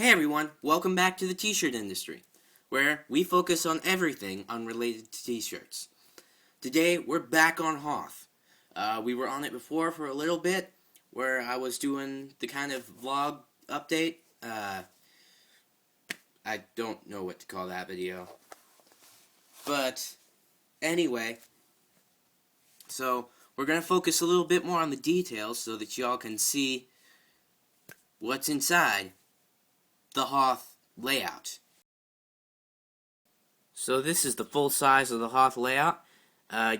Hey everyone, welcome back to the t-shirt industry, where we focus on everything unrelated to t-shirts. Today, we're back on Hoth. We were on it before for a little bit, where I was doing the kind of vlog update. I don't know what to call that video. But, anyway, so we're going to focus a little bit more on the details so that y'all can see what's inside the Hoth layout. So this is the full size of the Hoth layout.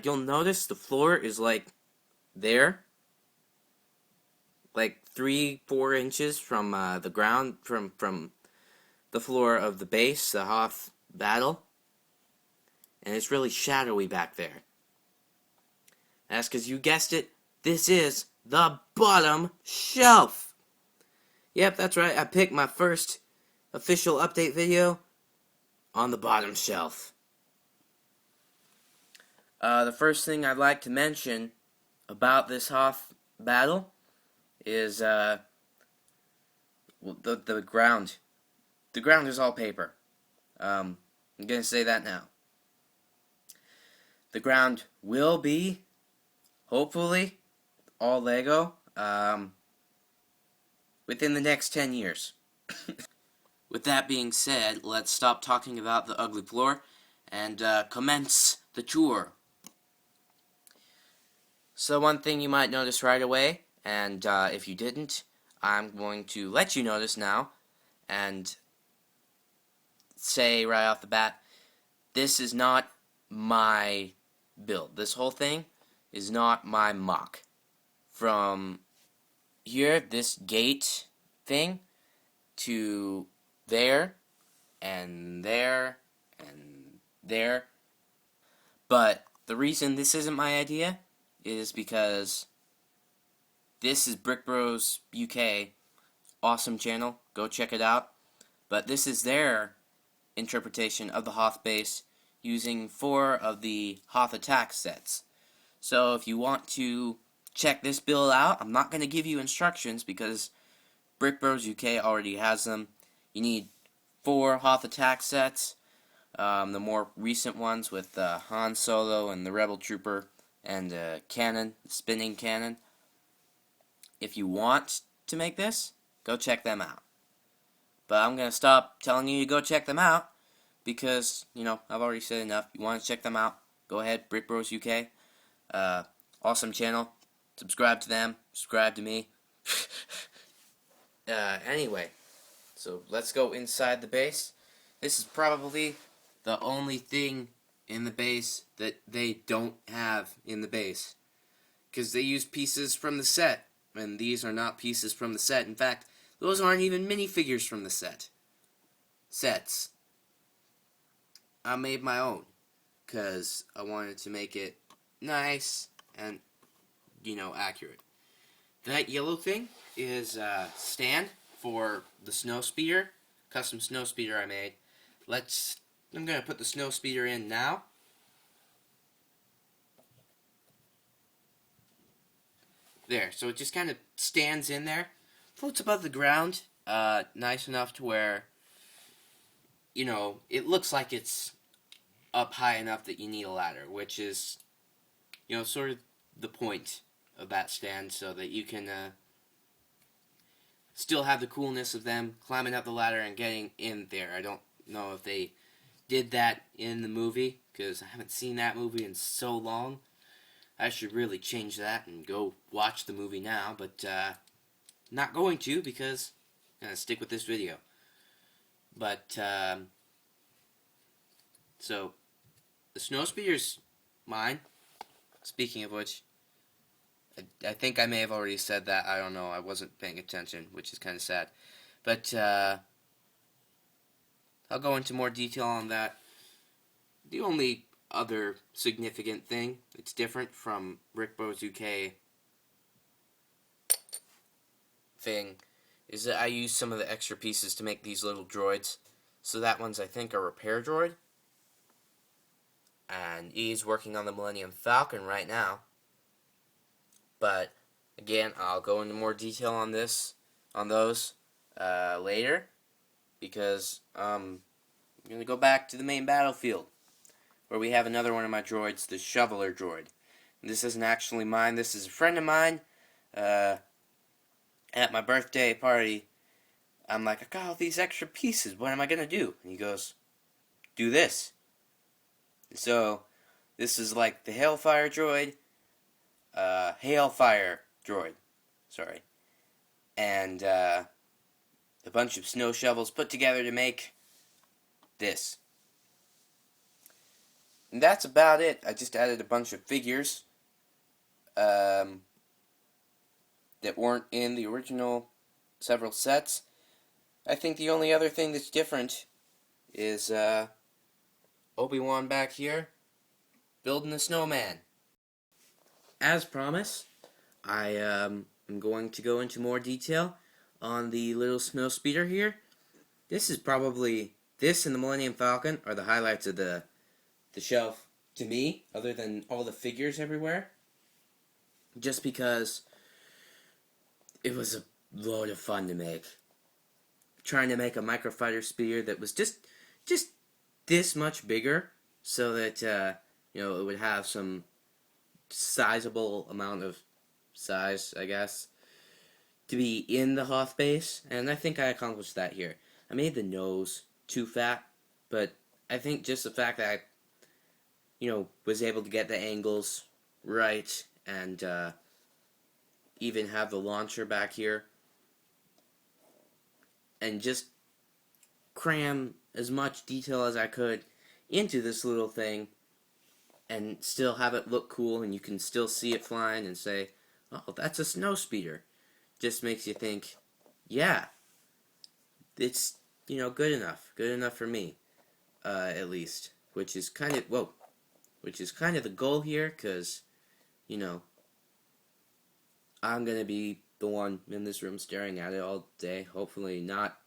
You'll notice the floor is like there, like 3-4 inches from the ground, from the floor of the base, the Hoth battle, and it's really shadowy back there. That's because you guessed it, this is the bottom shelf. Yep, that's right, I picked my first official update video on the bottom shelf. The first thing I'd like to mention about this Hoth battle is the ground. The ground is all paper. I'm going to say that now. The ground will be, hopefully, all Lego within the next 10 years. With that being said, let's stop talking about the ugly floor and commence the tour. So one thing you might notice right away, and if you didn't, I'm going to let you notice now, and say right off the bat, this is not my build. This whole thing is not my mock. From here, this gate thing, to there, and there, and there. But the reason this isn't my idea is because this is BrickBrosUK, awesome channel, go check it out. But this is their interpretation of the Hoth base using 4 of the Hoth attack sets. So if you want to check this build out, I'm not going to give you instructions because BrickBrosUK already has them. You need 4 Hoth attack sets, the more recent ones with Han Solo and the Rebel Trooper and cannon, spinning cannon. If you want to make this, go check them out. But I'm going to stop telling you to go check them out because, you know, I've already said enough. You want to check them out, go ahead, BrickBrosUK. Awesome channel. Subscribe to them. Subscribe to me. Anyway, so let's go inside the base. This is probably the only thing in the base that they don't have in the base, because they use pieces from the set, and these are not pieces from the set. In fact, those aren't even minifigures from the sets. I made my own, because I wanted to make it nice and, you know, accurate. That yellow thing is a stand for the snow speeder, custom snow speeder I made. I'm going to put the snow speeder in now. There, so it just kind of stands in there, floats above the ground, nice enough to where, you know, it looks like it's up high enough that you need a ladder, which is, you know, sort of the point of that stand, so that you can still have the coolness of them climbing up the ladder and getting in there. I don't know if they did that in the movie, because I haven't seen that movie in so long. I should really change that and go watch the movie now, but not going to, because I'm going to stick with this video. But, so, the snow speeder's mine. Speaking of which, I think I may have already said that. I don't know. I wasn't paying attention, which is kind of sad. But, I'll go into more detail on that. The only other significant thing that's different from BrickBrosUK thing is that I used some of the extra pieces to make these little droids. So that one's, I think, a repair droid. And he's working on the Millennium Falcon right now. But again, I'll go into more detail on those later. because I'm going to go back to the main battlefield, where we have another one of my droids, the Shoveler droid. And this isn't actually mine, this is a friend of mine. At my birthday party, I'm like, I got all these extra pieces, what am I going to do? And he goes, do this. So, this is like the Hailfire droid, sorry, and a bunch of snow shovels put together to make this. And that's about it. I just added a bunch of figures that weren't in the original several sets. I think the only other thing that's different is Obi-Wan back here building a snowman. As promised, I am going to go into more detail on the little snow speeder here. This is probably, this and the Millennium Falcon are the highlights of the shelf to me, other than all the figures everywhere. Just because it was a load of fun to make. Trying to make a microfighter speeder that was just this much bigger, so that it would have some sizable amount of size, I guess, to be in the Hoth base, and I think I accomplished that here. I made the nose too fat, but I think just the fact that I, was able to get the angles right, and even have the launcher back here, and just cram as much detail as I could into this little thing, and still have it look cool, and you can still see it flying and say, oh, that's a snow speeder. Just makes you think, yeah, it's, good enough for me, at least, which is kind of the goal here, because, I'm going to be the one in this room staring at it all day, hopefully not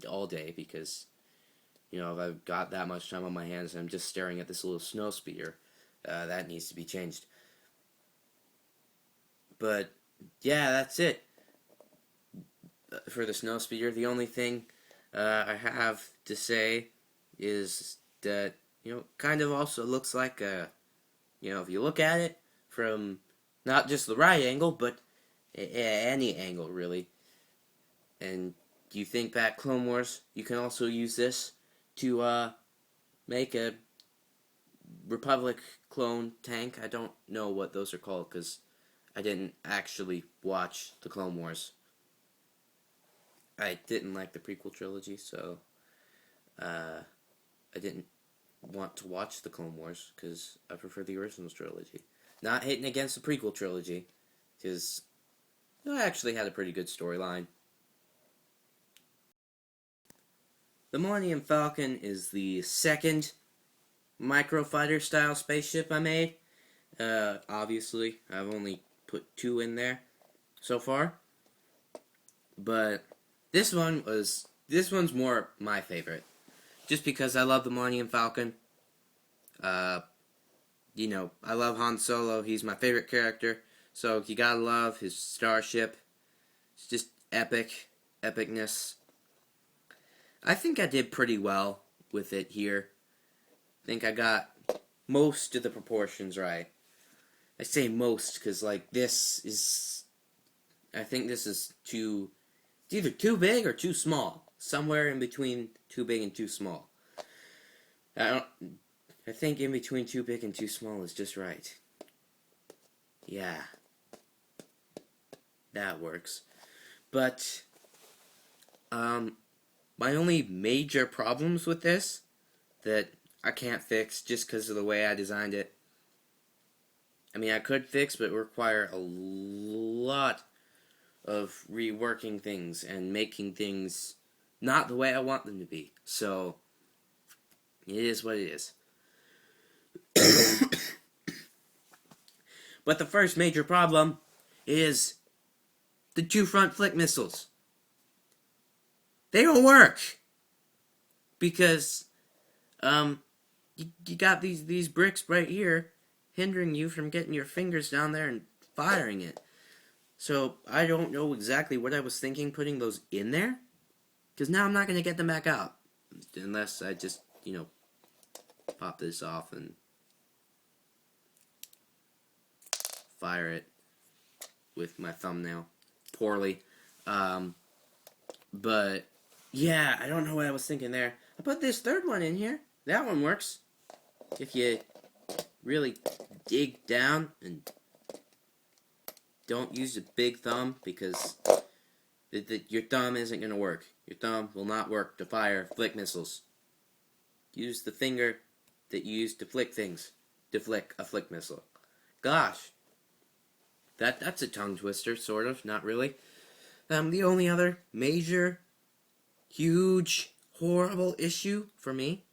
all day, because, if I've got that much time on my hands and I'm just staring at this little snow speeder, that needs to be changed. But, yeah, that's it for the snow speeder. The only thing I have to say is that, kind of also looks like if you look at it from not just the right angle, but any angle, really, and you think back Clone Wars, you can also use this to make a Republic clone tank. I don't know what those are called, because I didn't actually watch the Clone Wars. I didn't like the prequel trilogy, so I didn't want to watch the Clone Wars, because I prefer the original trilogy. Not hating against the prequel trilogy, because it actually had a pretty good storyline. The Millennium Falcon is the second microfighter style spaceship I made. Obviously, I've only put 2 in there so far. But this one's more my favorite. Just because I love the Millennium Falcon. I love Han Solo. He's my favorite character. So you gotta love his starship. It's just epicness. I think I did pretty well with it here. I think I got most of the proportions right. I say most because, I think this is it's either too big or too small. Somewhere in between too big and too small. I think in between too big and too small is just right. Yeah. That works. But, my only major problems with this that I can't fix just because of the way I designed it. I mean, I could fix, but it would require a lot of reworking things and making things not the way I want them to be. So, it is what it is. But the first major problem is the 2 front flick missiles. They don't work because you got these bricks right here hindering you from getting your fingers down there and firing it. So I don't know exactly what I was thinking putting those in there, Because now I'm not going to get them back out. Unless I just, pop this off and fire it with my thumbnail poorly. But, yeah, I don't know what I was thinking there. I put this third one in here. That one works. If you really dig down and don't use a big thumb, because your thumb isn't going to work. Your thumb will not work to fire flick missiles. Use the finger that you use to flick things to flick a flick missile. Gosh. That's a tongue twister, sort of. Not really. The only other major, huge, horrible issue for me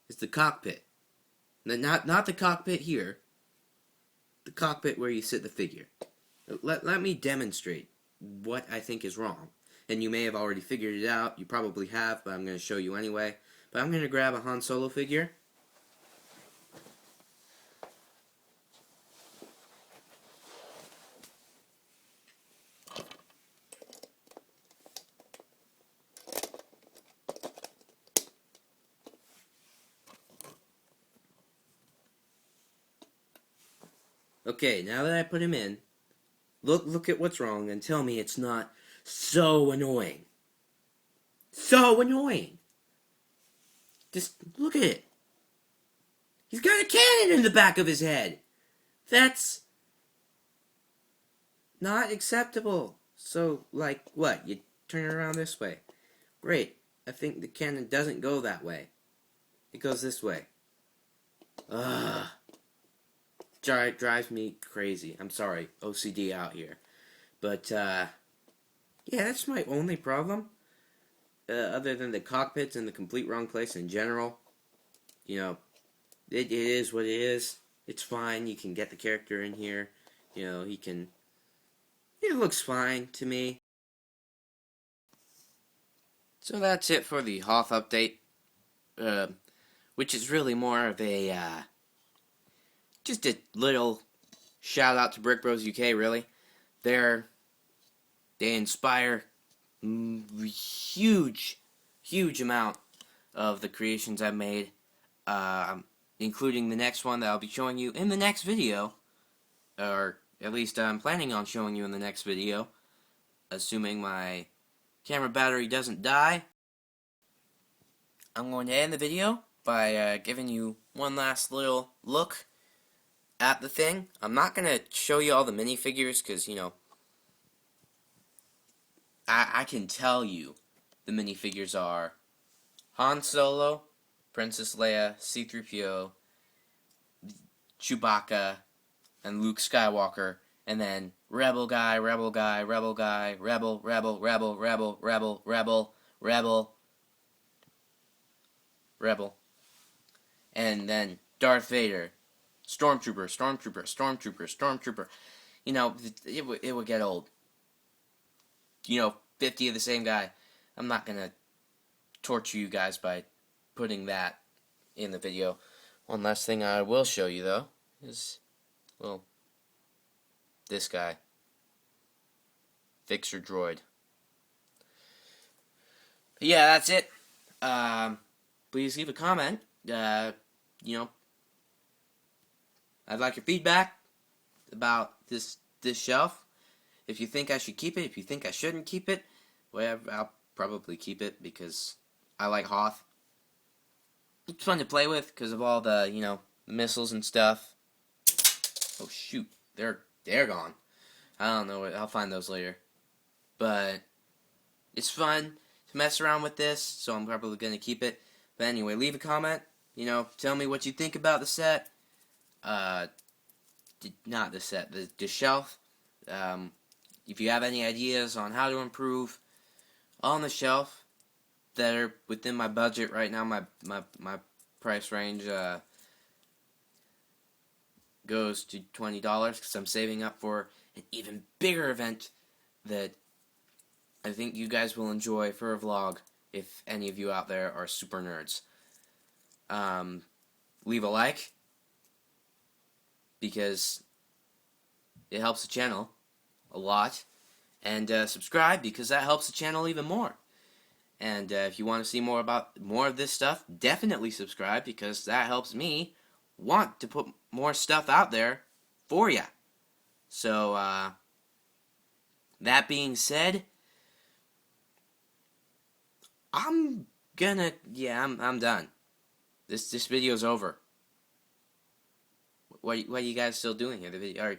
is the cockpit. Not the cockpit here. The cockpit where you sit the figure. Let me demonstrate what I think is wrong. And you may have already figured it out. You probably have, but I'm going to show you anyway. But I'm going to grab a Han Solo figure. Okay, now that I put him in, look at what's wrong and tell me it's not so annoying. So annoying. Just look at it. He's got a cannon in the back of his head. That's not acceptable. So, like, what? You turn it around this way. Great. I think the cannon doesn't go that way. It goes this way. Ugh. Drives me crazy. I'm sorry. OCD out here. But, yeah, that's my only problem. Other than the cockpit's in the complete wrong place in general. It is what it is. It's fine. You can get the character in here. He can... It looks fine to me. So that's it for the Hoth update. Which is really more of a, just a little shout out to BrickBrosUK, really. They inspire huge amount of the creations I've made, including the next one that I'll be showing you in the next video, or at least I'm planning on showing you in the next video, assuming my camera battery doesn't die. I'm going to end the video by giving you one last little look at the thing. I'm not going to show you all the minifigures because, I can tell you the minifigures are Han Solo, Princess Leia, C-3PO, Chewbacca, and Luke Skywalker, and then Rebel guy, Rebel guy, Rebel guy, Rebel, Rebel, Rebel, Rebel, Rebel, Rebel, Rebel, Rebel, and then Darth Vader, Stormtrooper, Stormtrooper, Stormtrooper, Stormtrooper. It would get old. 50 of the same guy. I'm not gonna torture you guys by putting that in the video. One last thing I will show you, though, is, well, this guy. Fixer Droid. But yeah, that's it. Please leave a comment. I'd like your feedback about this shelf. If you think I should keep it, if you think I shouldn't keep it, well, I'll probably keep it because I like Hoth. It's fun to play with because of all the, the missiles and stuff. Oh shoot, they're gone. I don't know. I'll find those later. But it's fun to mess around with this, so I'm probably gonna keep it. But anyway, leave a comment. Tell me what you think about the set. Not the set, the shelf. If you have any ideas on how to improve on the shelf that are within my budget right now, my price range goes to $20 because I'm saving up for an even bigger event that I think you guys will enjoy for a vlog if any of you out there are super nerds. Leave a like because it helps the channel a lot, and subscribe because that helps the channel even more. And if you want to see more of this stuff, definitely subscribe, because that helps me want to put more stuff out there for you. So that being said, I'm done. This video's over. What are you guys still doing here? The video,